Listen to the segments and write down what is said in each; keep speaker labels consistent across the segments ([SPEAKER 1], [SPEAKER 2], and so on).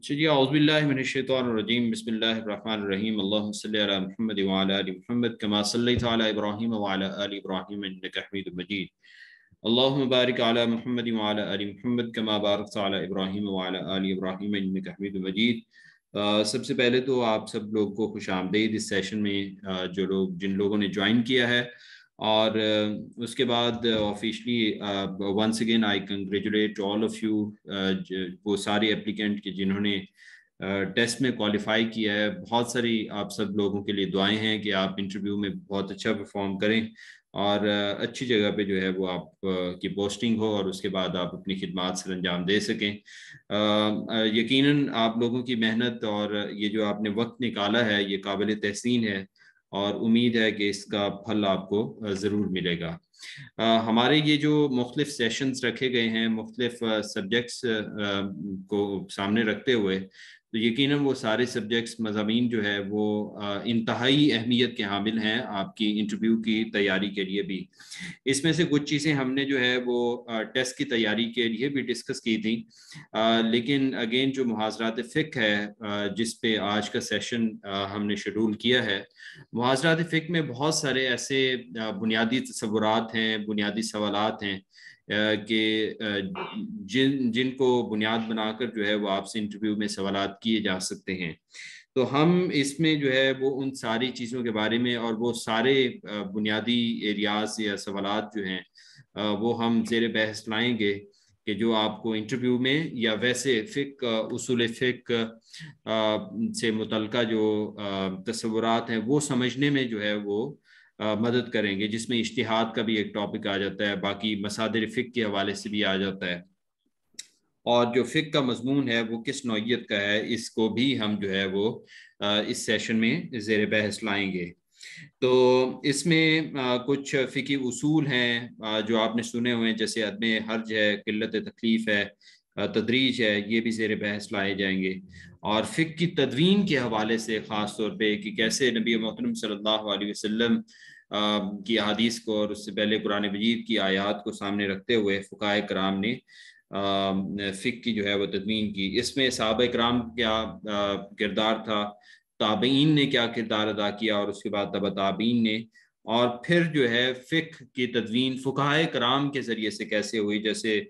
[SPEAKER 1] چلیے اعوذ باللہ من الشیطان الرجیم بسم اللہ الرحمن الرحیم اللہم صلی علی محمد وعلی آل محمد کما صلیت علی ابراہیم وعلی آل ابراہیم انک حمید مجید اللہم بارک علی محمد وعلی آل محمد کما بارکت علی ابراہیم وعلی آل ابراہیم انک حمید مجید۔ سب سے پہلے تو آپ سب لوگ کو خوش آمدید اس سیشن میں، جن لوگوں نے جوائن کیا ہے، اور اس کے بعد officially once again I congratulate all of you, وہ سارے اپلیکینٹ کے جنہوں نے ٹیسٹ میں کوالیفائی کیا ہے۔ بہت ساری آپ سب لوگوں کے لیے دعائیں ہیں کہ آپ انٹرویو میں بہت اچھا پرفارم کریں اور اچھی جگہ پہ جو ہے وہ آپ کی پوسٹنگ ہو، اور اس کے بعد آپ اپنی خدمات سر انجام دے سکیں۔ یقیناً آپ لوگوں کی محنت اور یہ جو آپ نے وقت نکالا ہے یہ قابل تحسین ہے، اور امید ہے کہ اس کا پھل آپ کو ضرور ملے گا۔ ہمارے یہ جو مختلف سیشنز رکھے گئے ہیں مختلف سبجیکٹس کو سامنے رکھتے ہوئے، تو یقیناً وہ سارے سبجیکٹس مضامین جو ہے وہ انتہائی اہمیت کے حامل ہیں آپ کی انٹرویو کی تیاری کے لیے بھی۔ اس میں سے کچھ چیزیں ہم نے جو ہے وہ ٹیسٹ کی تیاری کے لیے بھی ڈسکس کی تھیں، لیکن اگین جو محاضرات فقہ ہے جس پہ آج کا سیشن ہم نے شیڈول کیا ہے، محاضرات فقہ میں بہت سارے ایسے بنیادی تصورات ہیں، بنیادی سوالات ہیں کہ جن کو بنیاد بنا کر جو ہے وہ آپ سے انٹرویو میں سوالات کیے جا سکتے ہیں۔ تو ہم اس میں جو ہے وہ ان ساری چیزوں کے بارے میں اور وہ سارے بنیادی ایریاز یا سوالات جو ہیں وہ ہم زیر بحث لائیں گے کہ جو آپ کو انٹرویو میں یا ویسے فقہ، اصول فقہ سے متعلقہ جو تصورات ہیں وہ سمجھنے میں جو ہے وہ مدد کریں گے، جس میں اجتہاد کا بھی ایک ٹاپک آ جاتا ہے، باقی مصادر فقہ کے حوالے سے بھی آ جاتا ہے، اور جو فقہ کا مضمون ہے وہ کس نوعیت کا ہے اس کو بھی ہم جو ہے وہ اس سیشن میں زیر بحث لائیں گے۔ تو اس میں کچھ فقہی اصول ہیں جو آپ نے سنے ہوئے ہیں، جیسے عدم حرج ہے، قلت تکلیف ہے، تدریج ہے، یہ بھی زیر بحث لائے جائیں گے۔ اور فقہ کی تدوین کے حوالے سے خاص طور پہ کہ کیسے نبی محترم صلی اللہ علیہ وسلم کی احادیث کو اور اس سے پہلے قرآن مجید کی آیات کو سامنے رکھتے ہوئے فقہاء کرام نے فقہ کی جو ہے وہ تدوین کی۔ اس میں صحابہ کرام کیا کردار تھا، تابعین نے کیا کردار ادا کیا، اور اس کے بعد تبع تابعین نے، اور پھر جو ہے فقہ کی تدوین فقہاء کرام کے ذریعے سے کیسے ہوئی، جیسے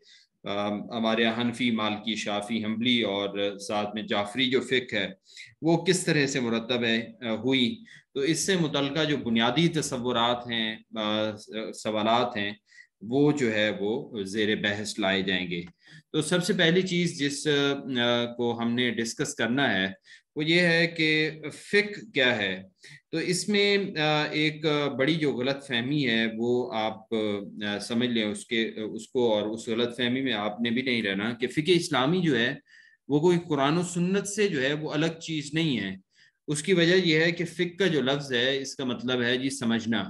[SPEAKER 1] ہمارے حنفی، مالکی، شافعی، حنبلی اور ساتھ میں جعفری جو فقہ ہے وہ کس طرح سے مرتب ہے ہوئی۔ تو اس سے متعلقہ جو بنیادی تصورات ہیں، سوالات ہیں، وہ جو ہے وہ زیر بحث لائے جائیں گے۔ تو سب سے پہلی چیز جس کو ہم نے ڈسکس کرنا ہے وہ یہ ہے کہ فقہ کیا ہے۔ تو اس میں ایک بڑی جو غلط فہمی ہے وہ آپ سمجھ لیں اس کو، اور اس غلط فہمی میں آپ نے بھی نہیں رہنا کہ فقہ اسلامی جو ہے وہ کوئی قرآن و سنت سے جو ہے وہ الگ چیز نہیں ہے۔ اس کی وجہ یہ ہے کہ فقہ کا جو لفظ ہے اس کا مطلب ہے جی سمجھنا،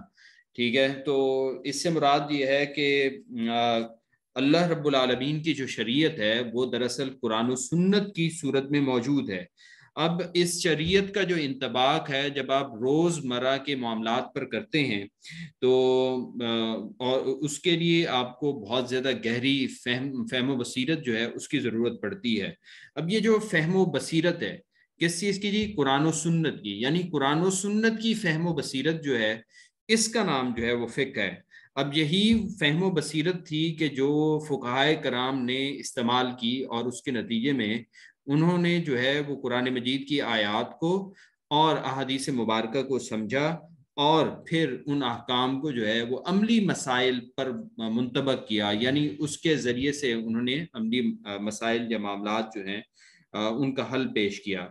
[SPEAKER 1] ٹھیک ہے۔ تو اس سے مراد یہ ہے کہ اللہ رب العالمین کی جو شریعت ہے وہ دراصل قرآن و سنت کی صورت میں موجود ہے۔ اب اس شریعت کا جو انطباق ہے جب آپ روز مرہ کے معاملات پر کرتے ہیں تو اور اس کے لیے آپ کو بہت زیادہ گہری فہم و بصیرت جو ہے اس کی ضرورت پڑتی ہے۔ اب یہ جو فہم و بصیرت ہے کس چیز کی؟ جی قرآن و سنت کی، یعنی قرآن و سنت کی فہم و بصیرت جو ہے اس کا نام جو ہے وہ فقہ ہے۔ اب یہی فہم و بصیرت تھی کہ جو فقہائے کرام نے استعمال کی، اور اس کے نتیجے میں انہوں نے جو ہے وہ قرآن مجید کی آیات کو اور احادیث مبارکہ کو سمجھا، اور پھر ان احکام کو جو ہے وہ عملی مسائل پر منطبق کیا، یعنی اس کے ذریعے سے انہوں نے عملی مسائل یا معاملات جو ہیں ان کا حل پیش کیا۔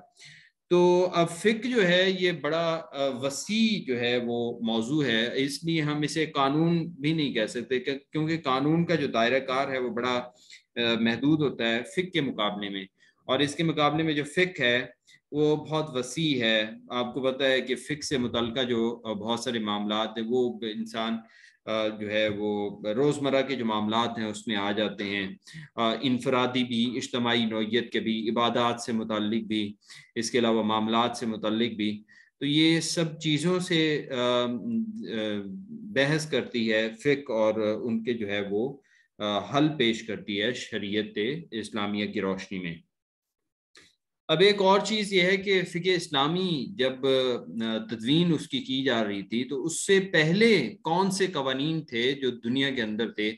[SPEAKER 1] تو اب فقہ جو ہے یہ بڑا وسیع جو ہے وہ موضوع ہے، اس لیے ہم اسے قانون بھی نہیں کہہ سکتے کیونکہ قانون کا جو دائرہ کار ہے وہ بڑا محدود ہوتا ہے فقہ کے مقابلے میں، اور اس کے مقابلے میں جو فقہ ہے وہ بہت وسیع ہے۔ آپ کو پتہ ہے کہ فقہ سے متعلقہ جو بہت سارے معاملات ہیں وہ انسان جو ہے وہ روزمرہ کے جو معاملات ہیں اس میں آ جاتے ہیں، انفرادی بھی، اجتماعی نوعیت کے بھی، عبادات سے متعلق بھی، اس کے علاوہ معاملات سے متعلق بھی۔ تو یہ سب چیزوں سے بحث کرتی ہے فقہ، اور ان کے جو ہے وہ حل پیش کرتی ہے شریعت اسلامیہ کی روشنی میں۔ اب ایک اور چیز یہ ہے کہ فقہ اسلامی جب تدوین اس کی جا رہی تھی تو اس سے پہلے کون سے قوانین تھے جو دنیا کے اندر تھے.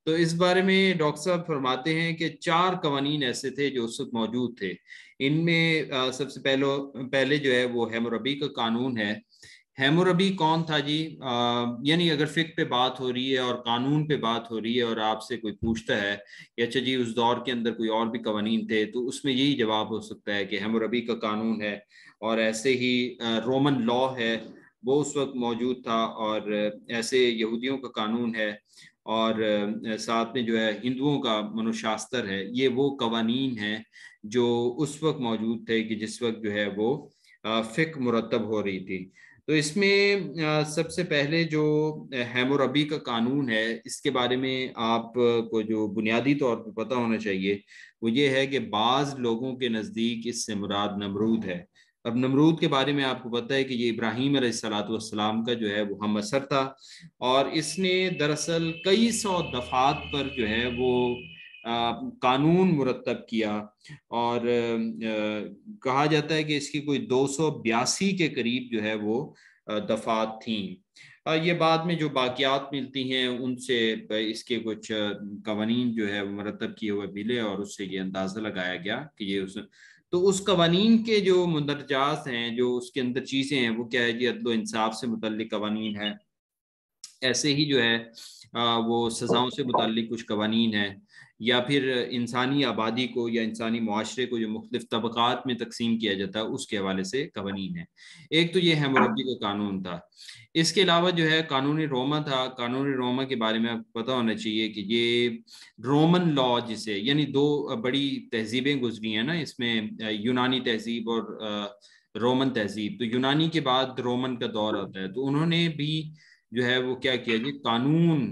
[SPEAKER 1] تو اس بارے میں ڈاکٹر صاحب فرماتے ہیں کہ 4 قوانین ایسے تھے جو اس وقت موجود تھے. ان میں سب سے پہلے جو ہے وہ حموربی کا قانون ہے. حموربی کون تھا جی؟ یعنی اگر فقہ پہ بات ہو رہی ہے اور قانون پہ بات ہو رہی ہے اور آپ سے کوئی پوچھتا ہے کہ اچھا جی اس دور کے اندر کوئی اور بھی قوانین تھے، تو اس میں یہی جواب ہو سکتا ہے کہ حموربی کا قانون ہے. اور ایسے ہی رومن لا ہے، وہ اس وقت موجود تھا. اور ایسے یہودیوں کا قانون ہے، اور ساتھ میں جو ہے ہندوؤں کا منوشاستر ہے. یہ وہ قوانین ہیں جو اس وقت موجود تھے کہ جس وقت جو ہے وہ فقہ مرتب ہو رہی تھی. تو اس میں سب سے پہلے جو حموربی کا قانون ہے، اس کے بارے میں آپ کو جو بنیادی طور پہ پتہ ہونا چاہیے وہ یہ ہے کہ بعض لوگوں کے نزدیک اس سے مراد نمرود ہے. اب نمرود کے بارے میں آپ کو پتہ ہے کہ یہ ابراہیم علیہ السلام کا جو ہے وہ ہم اثر تھا، اور اس نے دراصل کئی 100 دفعات پر جو ہے وہ قانون مرتب کیا. اور کہا جاتا ہے کہ اس کی کوئی 282 کے قریب جو ہے وہ دفعات تھیں. یہ بعد میں جو باقیات ملتی ہیں ان سے اس کے کچھ قوانین جو ہے وہ مرتب کیے ہوئے ملے، اور اس سے یہ اندازہ لگایا گیا کہ یہ تو اس قوانین کے جو مندرجات ہیں، جو اس کے اندر چیزیں ہیں، وہ کیا ہے جی؟ عدل و انصاف سے متعلق قوانین ہیں. ایسے ہی جو ہے وہ سزاؤں سے متعلق کچھ قوانین ہیں، یا پھر انسانی آبادی کو یا انسانی معاشرے کو جو مختلف طبقات میں تقسیم کیا جاتا ہے اس کے حوالے سے قوانین ہیں. ایک تو یہ حموربی کا قانون تھا. اس کے علاوہ جو ہے قانون روما تھا. قانون روما کے بارے میں آپ کو پتہ ہونا چاہیے کہ یہ رومن لا جسے، یعنی 2 بڑی تہذیبیں گزری ہیں نا اس میں، یونانی تہذیب اور رومن تہذیب. تو یونانی کے بعد رومن کا دور آتا ہے، تو انہوں نے بھی جو ہے وہ کیا کیا جی؟ قانون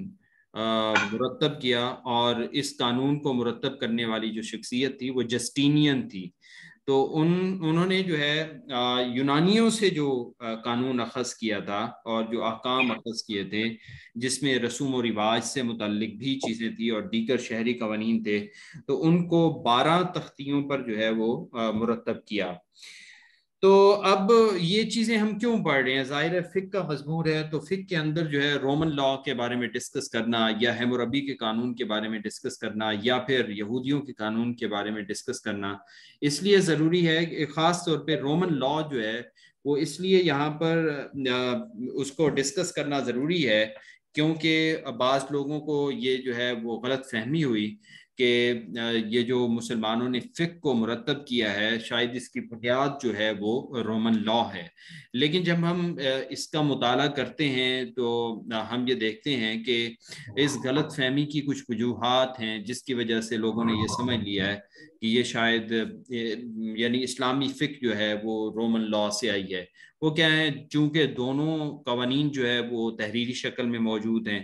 [SPEAKER 1] مرتب کیا. اور اس قانون کو مرتب کرنے والی جو شخصیت تھی وہ جسٹینین تھی. تو انہوں نے جو ہے یونانیوں سے جو قانون اخذ کیا تھا اور جو احکام اخذ کیے تھے، جس میں رسوم و رواج سے متعلق بھی چیزیں تھیں اور دیگر شہری قوانین تھے، تو ان کو 12 تختیوں پر جو ہے وہ مرتب کیا. تو اب یہ چیزیں ہم کیوں پڑھ رہے ہیں؟ ظاہر ہے فقہ کا مضمون ہے، تو فقہ کے اندر جو ہے رومن لا کے بارے میں ڈسکس کرنا، یا حموربی کے قانون کے بارے میں ڈسکس کرنا، یا پھر یہودیوں کے قانون کے بارے میں ڈسکس کرنا اس لیے ضروری ہے کہ خاص طور پہ رومن لا جو ہے وہ اس لیے یہاں پر اس کو ڈسکس کرنا ضروری ہے کیونکہ بعض لوگوں کو یہ جو ہے وہ غلط فہمی ہوئی کہ یہ جو مسلمانوں نے فقہ کو مرتب کیا ہے شاید اس کی بنیاد جو ہے وہ رومن لا ہے. لیکن جب ہم اس کا مطالعہ کرتے ہیں تو ہم یہ دیکھتے ہیں کہ اس غلط فہمی کی کچھ وجوہات ہیں جس کی وجہ سے لوگوں نے یہ سمجھ لیا ہے کہ یہ شاید یعنی اسلامی فقہ جو ہے وہ رومن لا سے آئی ہے. وہ کیا ہے؟ چونکہ دونوں قوانین جو ہے وہ تحریری شکل میں موجود ہیں،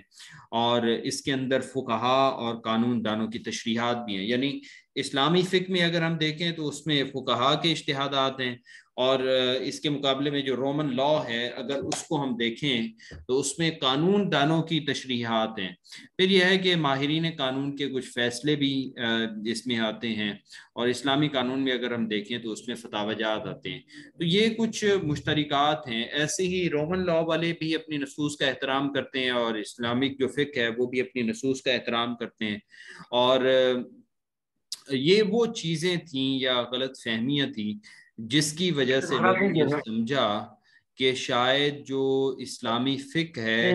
[SPEAKER 1] اور اس کے اندر فقہا اور قانون دانوں کی تشریحات بھی ہیں. یعنی اسلامی فقہ میں اگر ہم دیکھیں تو اس میں فقہا کے اجتہادات ہیں، اور اس کے مقابلے میں جو رومن لا ہے اگر اس کو ہم دیکھیں تو اس میں قانون دانوں کی تشریحات ہیں. پھر یہ ہے کہ ماہرین قانون کے کچھ فیصلے بھی اس میں آتے ہیں، اور اسلامی قانون میں اگر ہم دیکھیں تو اس میں فتاوی جات آتے ہیں. تو یہ کچھ مشترکات ہیں. ایسے ہی رومن لا والے بھی اپنی نصوص کا احترام کرتے ہیں، اور اسلامک جو فقہ ہے وہ بھی اپنی نصوص کا احترام کرتے ہیں. اور یہ وہ چیزیں تھیں یا غلط فہمیاں تھیں جس کی وجہ سے لوگوں نے سمجھا کہ شاید جو اسلامی فقہ ہے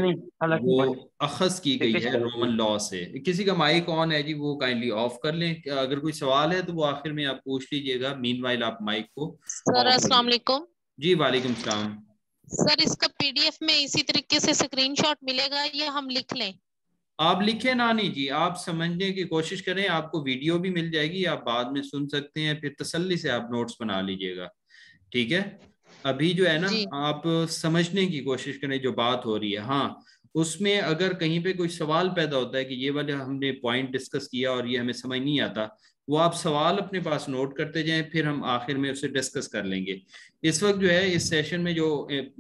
[SPEAKER 1] وہ اخذ کی گئی ہے رومن لا سے. کسی کا مائک آن ہے جی، وہ کائنڈلی آف کر لیں. اگر کوئی سوال ہے تو وہ آخر میں آپ پوچھ لیجئے گا، مین وائل آپ مائک کو
[SPEAKER 2] سر السلام علیکم.
[SPEAKER 1] جی وعلیکم السلام.
[SPEAKER 2] سر اس کا PDF میں اسی طریقے سے اسکرین شاٹ ملے گا یا ہم لکھ لیں؟
[SPEAKER 1] آپ لکھیں نانی جی، آپ سمجھنے کی کوشش کریں. آپ کو ویڈیو بھی مل جائے گی، آپ بعد میں سن سکتے ہیں، پھر تسلی سے آپ نوٹس بنا لیجئے گا. ٹھیک ہے؟ ابھی جو ہے نا
[SPEAKER 2] جی
[SPEAKER 1] آپ سمجھنے کی کوشش کریں جو بات ہو رہی ہے. ہاں اس میں اگر کہیں پہ کوئی سوال پیدا ہوتا ہے کہ یہ والے ہم نے پوائنٹ ڈسکس کیا اور یہ ہمیں سمجھ نہیں آتا، وہ آپ سوال اپنے پاس نوٹ کرتے جائیں، پھر ہم آخر میں اسے ڈسکس کر لیں گے. اس وقت جو ہے اس سیشن میں جو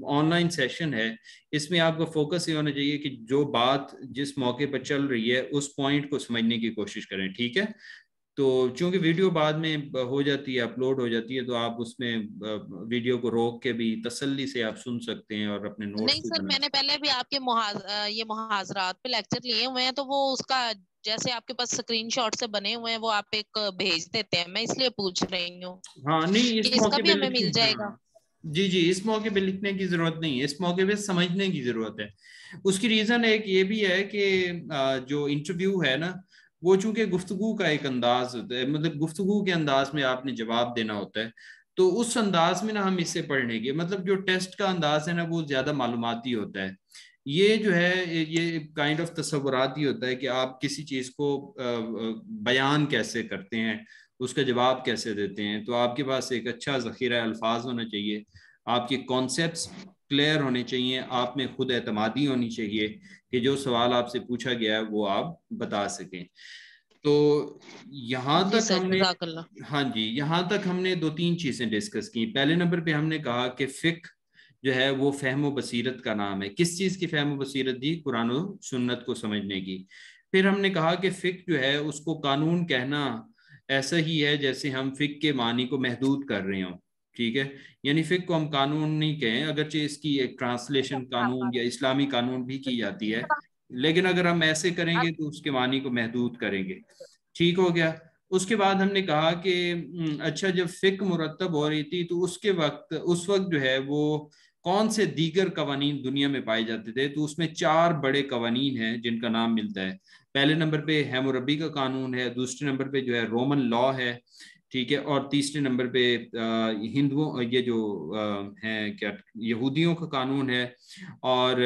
[SPEAKER 1] آن لائن سیشن ہے اس میں آپ کا فوکس یہ ہونا چاہیے کہ جو بات جس موقع پر چل رہی ہے اس پوائنٹ کو سمجھنے کی کوشش کریں. ٹھیک ہے؟ تو چونکہ ویڈیو بعد میں ہو جاتی ہے، اپلوڈ ہو جاتی ہے، تو آپ اس میں ویڈیو کو روک کے بھی تسلی سے آپ سن سکتے ہیں اور اپنے نوٹس
[SPEAKER 2] نہیں
[SPEAKER 1] بھی
[SPEAKER 2] سر،
[SPEAKER 1] بنا
[SPEAKER 2] میں نے
[SPEAKER 1] سکتے
[SPEAKER 2] پہلے بھی آپ کے یہ محاضرات پہ لیکچر لیے ہوئے ہیں، تو وہ اس کا جیسے آپ کے پاس اسکرین شاٹ سے بنے ہوئے ہیں وہ آپ ایک بھیج دیتے ہیں، میں اس لیے پوچھ رہی ہوں
[SPEAKER 1] ہیں۔ ہاں نہیں، اس
[SPEAKER 2] کہ اس کا
[SPEAKER 1] موقع پہ
[SPEAKER 2] بھی ہمیں مل جائے گا۔
[SPEAKER 1] ہاں جی جی، اس موقع پہ لکھنے کی ضرورت نہیں ہے، اس موقع پہ سمجھنے کی ضرورت ہے۔ اس کی ریزن ایک یہ بھی ہے کہ جو انٹرویو ہے نا، وہ چونکہ گفتگو کا ایک انداز ہوتا ہے، مطلب گفتگو کے انداز میں آپ نے جواب دینا ہوتا ہے، تو اس انداز میں نا ہم اس سے پڑھنے کے مطلب جو ٹیسٹ کا انداز ہے نا وہ زیادہ معلوماتی ہوتا ہے۔ یہ جو ہے یہ کائنڈ آف تصوراتی ہوتا ہے کہ آپ کسی چیز کو بیان کیسے کرتے ہیں، اس کا جواب کیسے دیتے ہیں۔ تو آپ کے پاس ایک اچھا ذخیرہ الفاظ ہونا چاہیے، آپ کے کانسیپٹس کلیئر ہونے چاہیے، آپ میں خود اعتمادی ہونی چاہیے کہ جو سوال آپ سے پوچھا گیا ہے وہ آپ بتا سکیں۔ تو یہاں
[SPEAKER 2] جی
[SPEAKER 1] تک
[SPEAKER 2] سر،
[SPEAKER 1] ہم نے
[SPEAKER 2] جزاک اللہ۔
[SPEAKER 1] ہاں جی، یہاں تک ہم نے 2-3 چیزیں ڈسکس کی۔ پہلے نمبر پہ ہم نے کہا کہ فقہ جو ہے وہ فہم و بصیرت کا نام ہے۔ کس چیز کی فہم و بصیرت دی؟ قرآن و سنت کو سمجھنے کی۔ پھر ہم نے کہا کہ فقہ جو ہے اس کو قانون کہنا ایسا ہی ہے جیسے ہم فقہ کے معنی کو محدود کر رہے ہوں، ٹھیک ہے؟ یعنی فقہ کو ہم قانون نہیں کہیں، اگرچہ اس کی ایک ٹرانسلیشن قانون یا اسلامی قانون بھی کی جاتی ہے، لیکن اگر ہم ایسے کریں گے تو اس کے معنی کو محدود کریں گے۔ ٹھیک ہو گیا؟ اس کے بعد ہم نے کہا کہ اچھا جب فقہ مرتب ہو رہی تھی تو اس وقت جو ہے وہ کون سے دیگر قوانین دنیا میں پائے جاتے تھے؟ تو اس میں 4 بڑے قوانین ہیں جن کا نام ملتا ہے۔ پہلے نمبر پہ حموربی کا قانون ہے، دوسرے نمبر پہ جو ہے رومن لا ہے، ٹھیک ہے، اور تیسرے نمبر پہ ہندوؤں یہ جو ہیں کیا یہودیوں کا قانون ہے، اور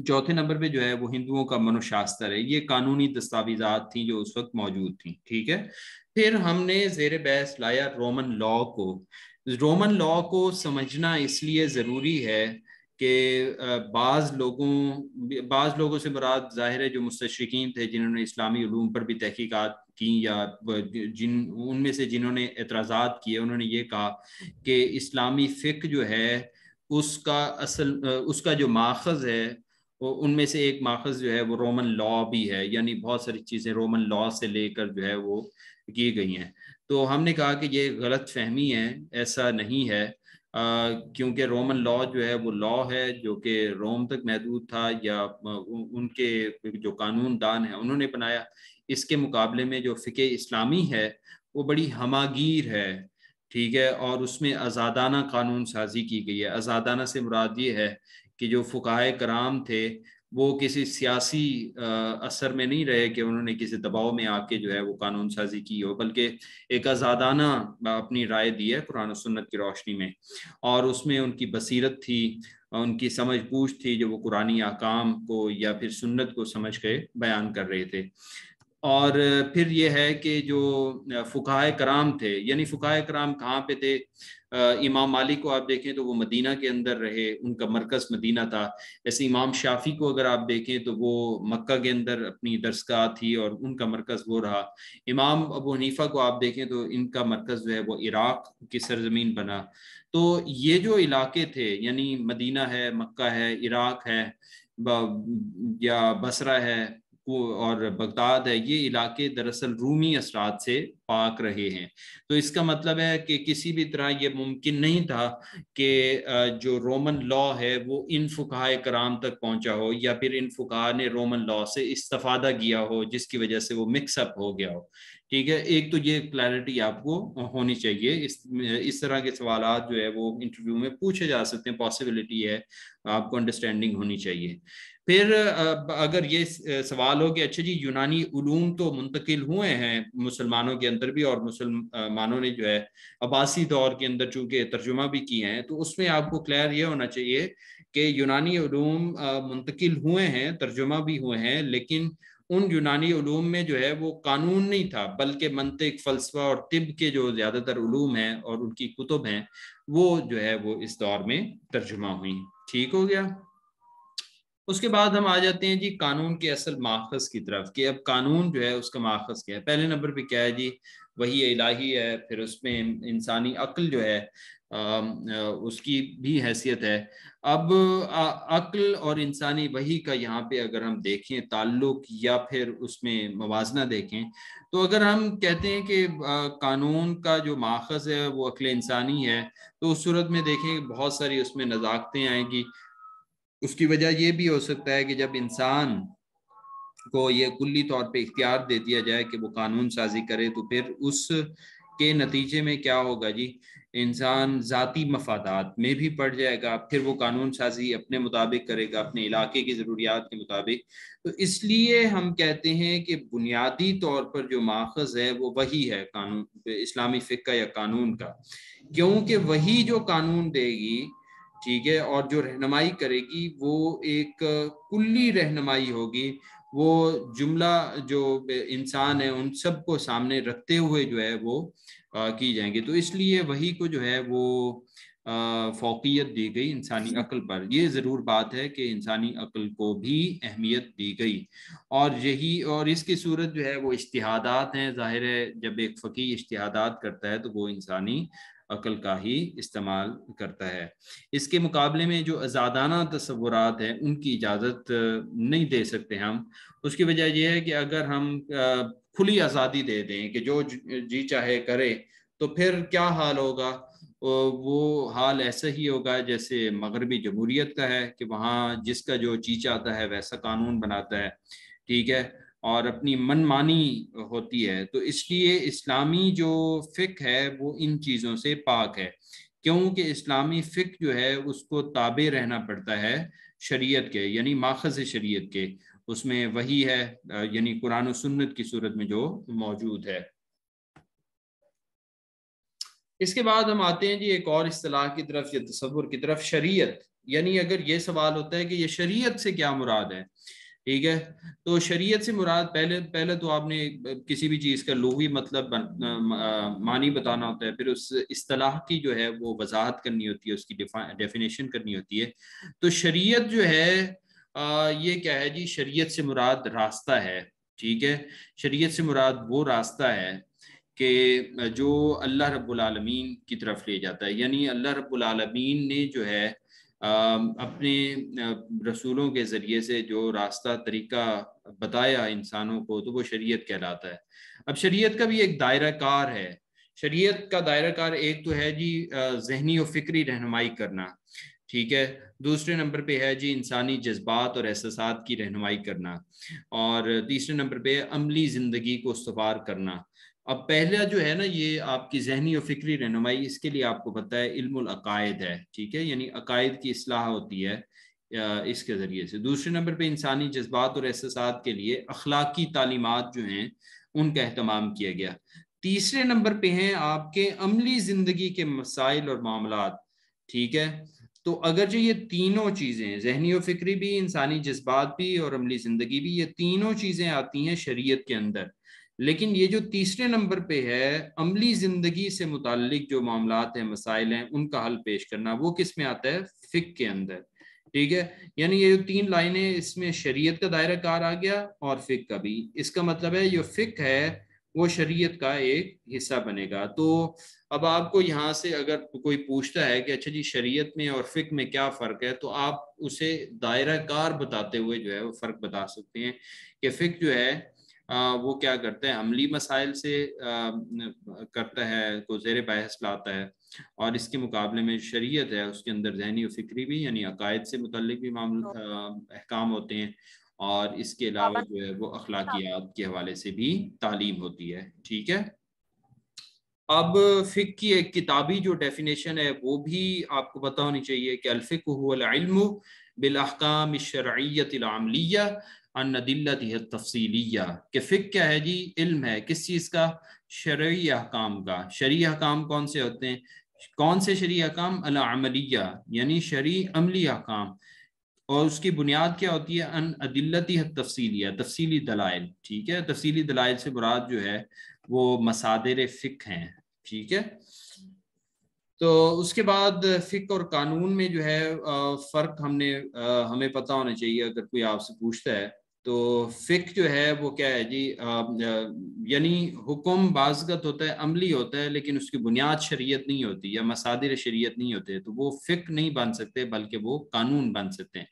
[SPEAKER 1] چوتھے نمبر پہ جو ہے وہ ہندوؤں کا منوشاستر ہے۔ یہ قانونی دستاویزات تھیں جو اس وقت موجود تھیں، ٹھیک ہے۔ پھر ہم نے زیر بحث لایا رومن لا کو۔ رومن لا کو سمجھنا اس لیے ضروری ہے کہ بعض لوگوں سے مراد ظاہر ہے جو مستشرقین تھے جنہوں نے اسلامی علوم پر بھی تحقیقات کی، یا ان میں سے جنہوں نے اعتراضات کیے، انہوں نے یہ کہا کہ اسلامی فقہ جو ہے اس کا جو ماخذ ہے، ان میں سے ایک ماخذ جو ہے وہ رومن لا بھی ہے، یعنی بہت ساری چیزیں رومن لا سے لے کر جو ہے وہ کی گئی ہیں۔ تو ہم نے کہا کہ یہ غلط فہمی ہے، ایسا نہیں ہے، کیونکہ رومن لا جو ہے وہ لا ہے جو کہ روم تک محدود تھا، یا ان کے جو قانون دان ہیں انہوں نے بنایا۔ اس کے مقابلے میں جو فقہ اسلامی ہے وہ بڑی ہماگیر ہے، ٹھیک ہے، اور اس میں آزادانہ قانون سازی کی گئی ہے۔ آزادانہ سے مراد یہ ہے کہ جو فقہائے کرام تھے وہ کسی سیاسی اثر میں نہیں رہے کہ انہوں نے کسی دباؤ میں آ کے جو ہے وہ قانون سازی کی ہو، بلکہ ایک آزادانہ اپنی رائے دی ہے قرآن و سنت کی روشنی میں، اور اس میں ان کی بصیرت تھی، ان کی سمجھ بوجھ تھی جو وہ قرآنی احکام کو یا پھر سنت کو سمجھ کے بیان کر رہے تھے۔ اور پھر یہ ہے کہ جو فقہائے کرام تھے، یعنی فقہائے کرام کہاں پہ تھے؟ امام مالک کو آپ دیکھیں تو وہ مدینہ کے اندر رہے، ان کا مرکز مدینہ تھا۔ جیسے امام شافعی کو اگر آپ دیکھیں تو وہ مکہ کے اندر اپنی درسگاہ تھی اور ان کا مرکز وہ رہا۔ امام ابو حنیفہ کو آپ دیکھیں تو ان کا مرکز جو ہے وہ عراق کی سرزمین بنا۔ تو یہ جو علاقے تھے، یعنی مدینہ ہے، مکہ ہے، عراق ہے، یا بصرہ ہے اور بغداد ہے، یہ علاقے دراصل رومی اثرات سے پاک رہے ہیں۔ تو اس کا مطلب ہے کہ کسی بھی طرح یہ ممکن نہیں تھا کہ جو رومن لا ہے وہ ان فقہائے کرام تک پہنچا ہو، یا پھر ان فقہاء نے رومن لا سے استفادہ کیا ہو جس کی وجہ سے وہ مکس اپ ہو گیا ہو، ٹھیک ہے۔ ایک تو یہ کلیئرٹی آپ کو ہونی چاہیے۔ اس طرح کے سوالات جو ہے وہ انٹرویو میں پوچھے جا سکتے ہیں، پاسبلٹی ہے، آپ کو انڈرسٹینڈنگ ہونی چاہیے۔ پھر اگر یہ سوال ہو کہ اچھا جی یونانی علوم تو منتقل ہوئے ہیں مسلمانوں کے اندر بھی، اور مسلمانوں نے جو ہے عباسی دور کے اندر چونکہ ترجمہ بھی کیے ہیں، تو اس میں آپ کو کلیئر یہ ہونا چاہیے کہ یونانی علوم منتقل ہوئے ہیں، ترجمہ بھی ہوئے ہیں، لیکن ان یونانی علوم میں جو ہے وہ قانون نہیں تھا، بلکہ منطق، فلسفہ اور طب کے جو زیادہ تر علوم ہیں اور ان کی کتب ہیں وہ جو ہے وہ اس دور میں ترجمہ ہوئی۔ ٹھیک ہو گیا؟ اس کے بعد ہم آ جاتے ہیں جی قانون کے اصل ماخذ کی طرف، کہ اب قانون جو ہے اس کا ماخذ کیا ہے۔ پہلے نمبر پہ کیا ہے جی؟ وحی الہی ہے، پھر اس میں انسانی عقل جو ہے اس کی بھی حیثیت ہے۔ اب عقل اور انسانی وحی کا یہاں پہ اگر ہم دیکھیں تعلق یا پھر اس میں موازنہ دیکھیں، تو اگر ہم کہتے ہیں کہ قانون کا جو ماخذ ہے وہ عقل انسانی ہے، تو اس صورت میں دیکھیں بہت ساری اس میں نزاکتیں آئیں گی۔ اس کی وجہ یہ بھی ہو سکتا ہے کہ جب انسان کو یہ کلی طور پہ اختیار دے دیا جائے کہ وہ قانون سازی کرے، تو پھر اس کے نتیجے میں کیا ہوگا جی، انسان ذاتی مفادات میں بھی پڑ جائے گا، پھر وہ قانون سازی اپنے مطابق کرے گا، اپنے علاقے کی ضروریات کے مطابق۔ تو اس لیے ہم کہتے ہیں کہ بنیادی طور پر جو ماخذ ہے وہ وہی ہے قانون، اسلامی فقہ یا قانون کا، کیونکہ وہی جو قانون دے گی، ٹھیک ہے، اور جو رہنمائی کرے گی وہ ایک کلی رہنمائی ہوگی، وہ جملہ جو انسان ہے ان سب کو سامنے رکھتے ہوئے جو ہے وہ کی جائیں گے۔ تو اس لیے وہی کو جو ہے وہ فوقیت دی گئی انسانی عقل پر۔ یہ ضرور بات ہے کہ انسانی عقل کو بھی اہمیت دی گئی، اور اس کی صورت جو ہے وہ اجتہادات ہیں۔ ظاہر ہے جب ایک فقیہ اجتہادات کرتا ہے تو وہ انسانی عقل کا ہی استعمال کرتا ہے۔ اس کے مقابلے میں جو آزادانہ تصورات ہیں ان کی اجازت نہیں دے سکتے ہم۔ اس کی وجہ یہ ہے کہ اگر ہم کھلی آزادی دے دیں کہ جو جی چاہے کرے، تو پھر کیا حال ہوگا؟ وہ حال ایسا ہی ہوگا جیسے مغربی جمہوریت کا ہے کہ وہاں جس کا جو جی چاہتا ہے ویسا قانون بناتا ہے، ٹھیک ہے، اور اپنی من مانی ہوتی ہے۔ تو اس لیے اسلامی جو فقہ ہے وہ ان چیزوں سے پاک ہے، کیونکہ اسلامی فقہ جو ہے اس کو تابع رہنا پڑتا ہے شریعت کے، یعنی ماخذ شریعت کے، اس میں وہی ہے، یعنی قرآن و سنت کی صورت میں جو موجود ہے۔ اس کے بعد ہم آتے ہیں جی ایک اور اصطلاح کی طرف یا تصور کی طرف، شریعت۔ یعنی اگر یہ سوال ہوتا ہے کہ یہ شریعت سے کیا مراد ہے، ٹھیک ہے، تو شریعت سے مراد پہلے تو آپ نے کسی بھی چیز کا لغوی مطلب معنی بتانا ہوتا ہے، پھر اس اصطلاح کی جو ہے وہ وضاحت کرنی ہوتی ہے، اس کی ڈیفینیشن کرنی ہوتی ہے۔ تو شریعت جو ہے یہ کیا ہے جی، شریعت سے مراد راستہ ہے، ٹھیک ہے، شریعت سے مراد وہ راستہ ہے کہ جو اللہ رب العالمین کی طرف لے جاتا ہے۔ یعنی اللہ رب العالمین نے جو ہے اپنے رسولوں کے ذریعے سے جو راستہ طریقہ بتایا انسانوں کو، تو وہ شریعت کہلاتا ہے۔ اب شریعت کا بھی ایک دائرہ کار ہے۔ شریعت کا دائرہ کار ایک تو ہے جی ذہنی و فکری رہنمائی کرنا، ٹھیک ہے، دوسرے نمبر پہ ہے جی انسانی جذبات اور احساسات کی رہنمائی کرنا، اور تیسرے نمبر پہ عملی زندگی کو استوار کرنا۔ اب پہلا جو ہے نا یہ آپ کی ذہنی و فکری رہنمائی، اس کے لیے آپ کو پتہ ہے علم العقائد ہے، ٹھیک ہے، یعنی عقائد کی اصلاح ہوتی ہے اس کے ذریعے سے۔ دوسرے نمبر پہ انسانی جذبات اور احساسات کے لیے اخلاقی تعلیمات جو ہیں ان کا اہتمام کیا گیا۔ تیسرے نمبر پہ ہیں آپ کے عملی زندگی کے مسائل اور معاملات، ٹھیک ہے۔ تو اگرچہ یہ تینوں چیزیں، ذہنی و فکری بھی، انسانی جذبات بھی اور عملی زندگی بھی، یہ تینوں چیزیں آتی ہیں شریعت کے اندر، لیکن یہ جو تیسرے نمبر پہ ہے عملی زندگی سے متعلق جو معاملات ہیں، مسائل ہیں، ان کا حل پیش کرنا، وہ کس میں آتا ہے؟ فقہ کے اندر، ٹھیک ہے۔ یعنی یہ جو تین لائنیں، اس میں شریعت کا دائرہ کار آ گیا اور فقہ کا بھی۔ اس کا مطلب ہے جو فقہ ہے وہ شریعت کا ایک حصہ بنے گا۔ تو اب آپ کو یہاں سے اگر کوئی پوچھتا ہے کہ اچھا جی شریعت میں اور فقہ میں کیا فرق ہے، تو آپ اسے دائرہ کار بتاتے ہوئے جو ہے وہ فرق بتا سکتے ہیں کہ فقہ جو ہے وہ کیا کرتا ہے، عملی مسائل سے کرتا ہے، کو زیر بحث لاتا ہے، اور اس کے مقابلے میں شریعت ہے اس کے اندر ذہنی و فکری بھی، یعنی عقائد سے متعلق بھی احکام ہوتے ہیں، اور اس کے علاوہ جو ہے وہ اخلاقیات کے حوالے سے بھی تعلیم ہوتی ہے، ٹھیک ہے۔ اب فقہ کی ایک کتابی جو ڈیفینیشن ہے وہ بھی آپ کو پتہ ہونی چاہیے کہ الفقہ هو العلم بالاحکام الشرعیۃ العملیہ عن ادلتہ التفصیلیہ، کہ فقہ کیا ہے جی؟ علم ہے کس چیز کا؟ شرعی احکام کا۔ شرعی احکام کون سے ہوتے ہیں؟ کون سے شرعی احکام؟ العملیہ، یعنی شرعی عملی احکام، اور اس کی بنیاد کیا ہوتی ہے؟ ان ادلتہ التفصیلیہ، تفصیلی دلائل، ٹھیک ہے۔ تفصیلی دلائل سے مراد جو ہے وہ مصادر فقہ ہیں، ٹھیک ہے۔ تو اس کے بعد فقہ اور قانون میں جو ہے فرق ہمیں پتہ ہونا چاہیے، اگر کوئی آپ سے پوچھتا ہے تو فقہ جو ہے وہ کیا ہے جی، یعنی حکم بعض ہوتا ہے عملی ہوتا ہے، لیکن اس کی بنیاد شریعت نہیں ہوتی یا مصادر شریعت نہیں ہوتے، تو وہ فقہ نہیں بن سکتے بلکہ وہ قانون بن سکتے ہیں۔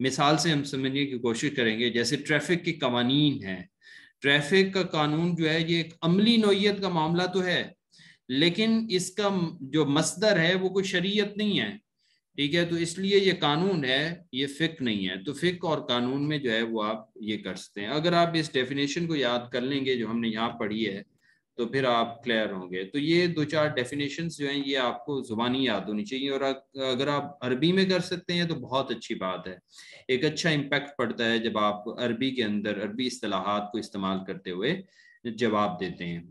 [SPEAKER 1] مثال سے ہم سمجھنے کی کوشش کریں گے، جیسے ٹریفک کے قوانین ہیں، ٹریفک کا قانون جو ہے یہ ایک عملی نوعیت کا معاملہ تو ہے، لیکن اس کا جو مصدر ہے وہ کوئی شریعت نہیں ہے، ٹھیک ہے، تو اس لیے یہ قانون ہے، یہ فقہ نہیں ہے۔ تو فقہ اور قانون میں جو ہے وہ آپ یہ کر سکتے ہیں۔ اگر آپ اس ڈیفینیشن کو یاد کر لیں گے جو ہم نے یہاں پڑھی ہے تو پھر آپ کلیئر ہوں گے۔ تو یہ 2-4 ڈیفینیشنز جو ہیں یہ آپ کو زبانی یاد ہونی چاہیے، اور اگر آپ عربی میں کر سکتے ہیں تو بہت اچھی بات ہے، ایک اچھا امپیکٹ پڑتا ہے جب آپ عربی کے اندر عربی اصطلاحات کو استعمال کرتے ہوئے جواب دیتے ہیں۔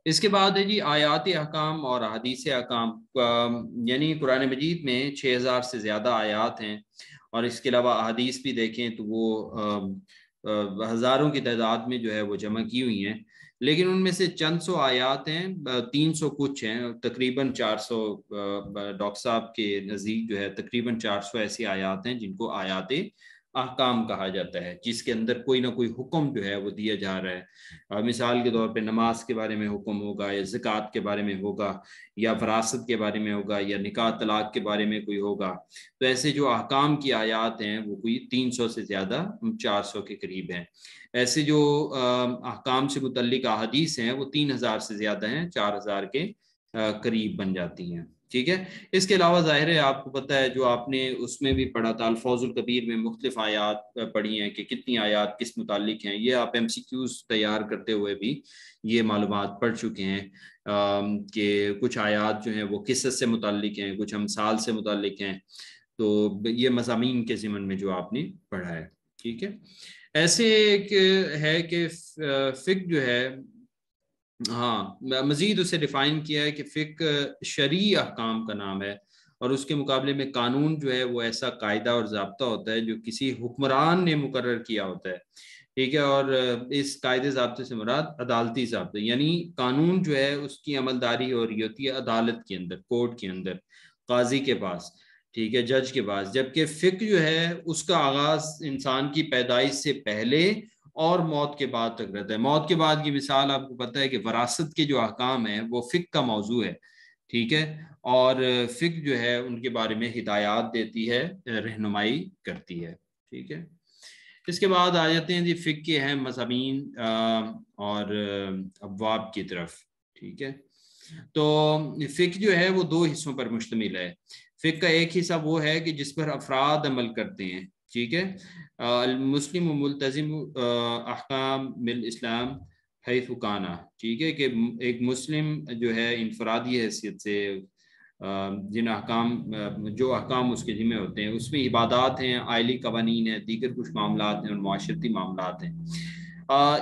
[SPEAKER 1] اس کے بعد ہے جی آیات احکام اور احادیث احکام، یعنی قرآن مجید میں 6000 سے زیادہ آیات ہیں، اور اس کے علاوہ احادیث بھی دیکھیں تو وہ ہزاروں کی تعداد میں جو ہے وہ جمع کی ہوئی ہیں، لیکن ان میں سے چند سو آیات ہیں، 300 کچھ ہیں، تقریباً 400 ڈاکٹر صاحب کے نزدیک جو ہے تقریباً 400 ایسی آیات ہیں جن کو آیات احکام کہا جاتا ہے، جس کے اندر کوئی نہ کوئی حکم جو ہے وہ دیا جا رہا ہے۔ مثال کے طور پہ نماز کے بارے میں حکم ہوگا، یا زکوٰۃ کے بارے میں ہوگا، یا وراثت کے بارے میں ہوگا، یا نکاح طلاق کے بارے میں کوئی ہوگا۔ تو ایسے جو احکام کی آیات ہیں وہ کوئی 300 سے زیادہ 400 کے قریب ہیں۔ ایسے جو احکام سے متعلق احادیث ہیں وہ 3000 سے زیادہ ہیں، 4000 کے قریب بن جاتی ہیں، ٹھیک ہے۔ اس کے علاوہ ظاہر ہے آپ کو پتہ ہے جو آپ نے اس میں بھی پڑھا تھا الفوظ الکبیر میں مختلف آیات پڑھی ہیں کہ کتنی آیات کس متعلق ہیں، یہ آپ MCQs تیار کرتے ہوئے بھی یہ معلومات پڑھ چکے ہیں کہ کچھ آیات جو ہیں وہ قصص سے متعلق ہیں، کچھ امثال سے متعلق ہیں، تو یہ مضامین کے ضمن میں جو آپ نے پڑھا ہے، ٹھیک ہے۔ ایسے ایک ہے کہ فقہ جو ہے، ہاں مزید اسے ڈیفائن کیا ہے کہ فقہ شرعی احکام کا نام ہے، اور اس کے مقابلے میں قانون جو ہے وہ ایسا قاعدہ اور ضابطہ ہوتا ہے جو کسی حکمران نے مقرر کیا ہوتا ہے، ٹھیک ہے، اور اس قاعدے ضابطے سے مراد عدالتی ضابطے، یعنی قانون جو ہے اس کی عملداری ہو رہی ہوتی ہے عدالت کے اندر، کورٹ کے اندر، قاضی کے پاس، ٹھیک ہے، جج کے پاس، جبکہ فقہ جو ہے اس کا آغاز انسان کی پیدائش سے پہلے اور موت کے بعد تک رہتا ہے۔ موت کے بعد کی مثال آپ کو پتہ ہے کہ وراثت کے جو احکام ہیں وہ فقہ کا موضوع ہے، ٹھیک ہے، اور فقہ جو ہے ان کے بارے میں ہدایات دیتی ہے، رہنمائی کرتی ہے، ٹھیک ہے۔ اس کے بعد آ جاتے ہیں جی فقہ کے اہم مضامین اور ابواب کی طرف، ٹھیک ہے۔ تو فقہ جو ہے وہ 2 حصوں پر مشتمل ہے۔ فقہ کا ایک حصہ وہ ہے کہ جس پر افراد عمل کرتے ہیں، ٹھیک ہے، المسلم ملتزم احکام الاسلام حیث کانا، ٹھیک ہے، کہ ایک مسلم جو ہے انفرادی حیثیت سے جن جو احکام اس کے ذمہ ہوتے ہیں اس میں عبادات ہیں، آئلی قوانین ہیں، دیگر کچھ معاملات ہیں اور معاشرتی معاملات ہیں۔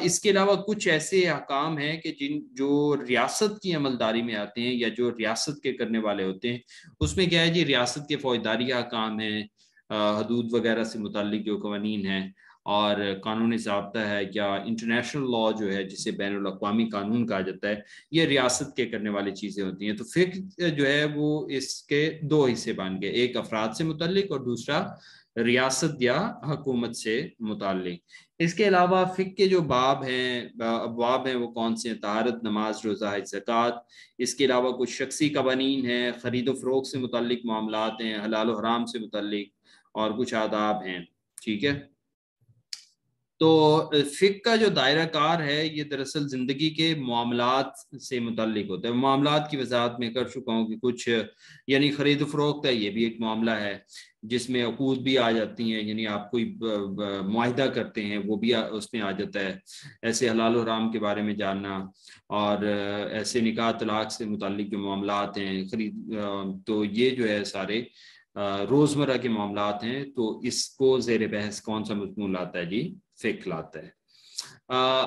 [SPEAKER 1] اس کے علاوہ کچھ ایسے احکام ہیں کہ جو ریاست کی عملداری میں آتے ہیں یا جو ریاست کے کرنے والے ہوتے ہیں، اس میں کیا ہے جی ریاست کے فوجداری احکام ہیں، حدود وغیرہ سے متعلق جو قوانین ہیں، اور قانون ضابطہ ہے یا انٹرنیشنل لاء جو ہے جسے بین الاقوامی قانون کہا جاتا ہے، یہ ریاست کے کرنے والی چیزیں ہوتی ہیں۔ تو فقہ جو ہے وہ اس کے 2 حصے بن گئے، ایک افراد سے متعلق اور دوسرا ریاست یا حکومت سے متعلق۔ اس کے علاوہ فقہ کے جو ابواب ہیں وہ کون سے ہیں؟ طہارت، نماز، روزہ، حج، زکوٰۃ۔ اس کے علاوہ کچھ شخصی قوانین ہیں، خرید و فروخت سے متعلق معاملات ہیں، حلال و حرام سے متعلق، اور کچھ آداب ہیں، ٹھیک ہے۔ تو فقہ کا جو دائرہ کار ہے یہ دراصل زندگی کے معاملات سے متعلق ہوتا ہے۔ معاملات کی وضاحت میں کر چکا ہوں کہ کچھ یعنی خرید و فروخت ہے، یہ بھی ایک معاملہ ہے جس میں عقود بھی آ جاتی ہیں، یعنی آپ کوئی معاہدہ کرتے ہیں وہ بھی اس میں آ جاتا ہے۔ ایسے حلال و حرام کے بارے میں جاننا، اور ایسے نکاح طلاق سے متعلق جو معاملات ہیں، تو یہ جو ہے سارے روزمرہ کے معاملات ہیں۔ تو اس کو زیر بحث کون سا مضمون لاتا ہے جی؟ فقہ لاتا ہے۔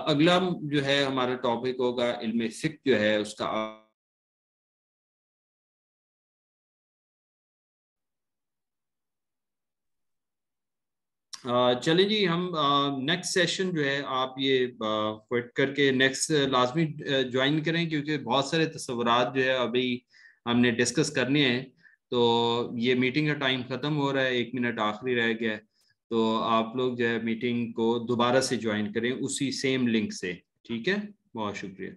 [SPEAKER 1] اگلا جو ہے ہمارا ٹاپک ہوگا علم فقہ جو ہے اس کا چلیں جی، ہم نیکسٹ سیشن جو ہے آپ یہ کوئٹ کر کے نیکسٹ لازمی جوائن کریں، کیونکہ بہت سارے تصورات جو ہے ابھی ہم نے ڈسکس کرنے ہیں۔ تو یہ میٹنگ کا ٹائم ختم ہو رہا ہے، 1 منٹ آخری رہ گیا ہے، تو تو آپ لوگ جو ہے میٹنگ کو دوبارہ سے جوائن کریں اسی سیم لنک سے. ٹھیک ہے, بہت شکریہ.